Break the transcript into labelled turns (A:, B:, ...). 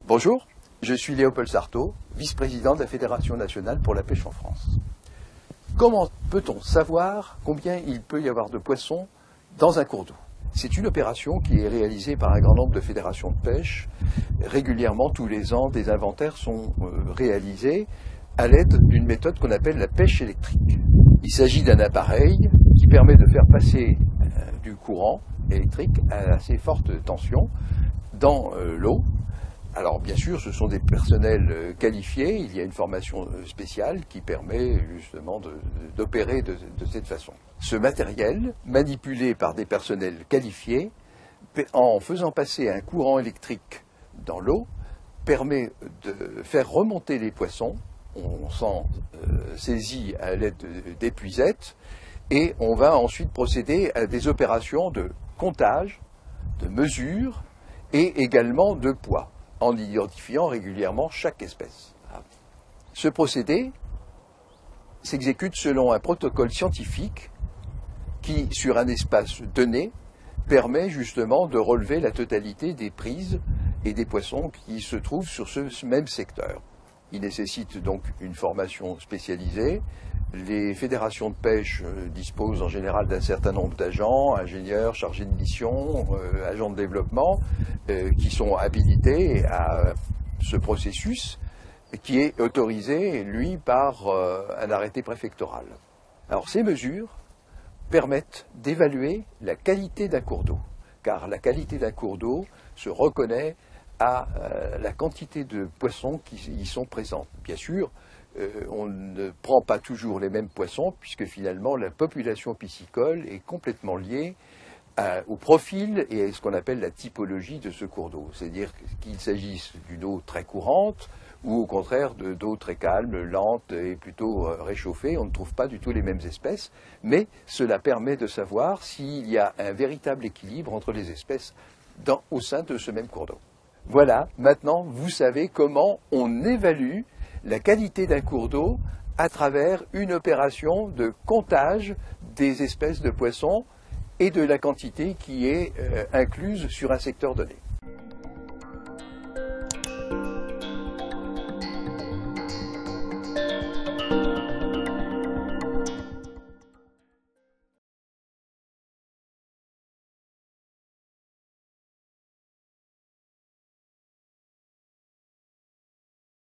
A: Bonjour, je suis Léopold Sarto, vice-président de la Fédération nationale pour la pêche en France. Comment peut-on savoir combien il peut y avoir de poissons dans un cours d'eau? C'est une opération qui est réalisée par un grand nombre de fédérations de pêche. Régulièrement, tous les ans, des inventaires sont réalisés à l'aide d'une méthode qu'on appelle la pêche électrique. Il s'agit d'un appareil qui permet de faire passer du courant électrique à assez forte tension dans l'eau. Alors bien sûr, ce sont des personnels qualifiés, il y a une formation spéciale qui permet justement d'opérer de cette façon. Ce matériel, manipulé par des personnels qualifiés, en faisant passer un courant électrique dans l'eau, permet de faire remonter les poissons. On s'en saisit à l'aide d'épuisettes et on va ensuite procéder à des opérations de comptage, de mesure et également de poids, en identifiant régulièrement chaque espèce. Ce procédé s'exécute selon un protocole scientifique qui, sur un espace donné, permet justement de relever la totalité des prises et des poissons qui se trouvent sur ce même secteur. Il nécessite donc une formation spécialisée. Les fédérations de pêche disposent en général d'un certain nombre d'agents, ingénieurs, chargés de mission, agents de développement, qui sont habilités à ce processus qui est autorisé, lui, par un arrêté préfectoral. Alors ces mesures permettent d'évaluer la qualité d'un cours d'eau, car la qualité d'un cours d'eau se reconnaît à la quantité de poissons qui y sont présents. Bien sûr, on ne prend pas toujours les mêmes poissons, puisque finalement la population piscicole est complètement liée au profil et à ce qu'on appelle la typologie de ce cours d'eau. C'est-à-dire qu'il s'agisse d'une eau très courante ou au contraire d'eau très calme, lente et plutôt réchauffée. On ne trouve pas du tout les mêmes espèces, mais cela permet de savoir s'il y a un véritable équilibre entre les espèces au sein de ce même cours d'eau. Voilà, maintenant vous savez comment on évalue la qualité d'un cours d'eau à travers une opération de comptage des espèces de poissons et de la quantité qui est incluse sur un secteur donné.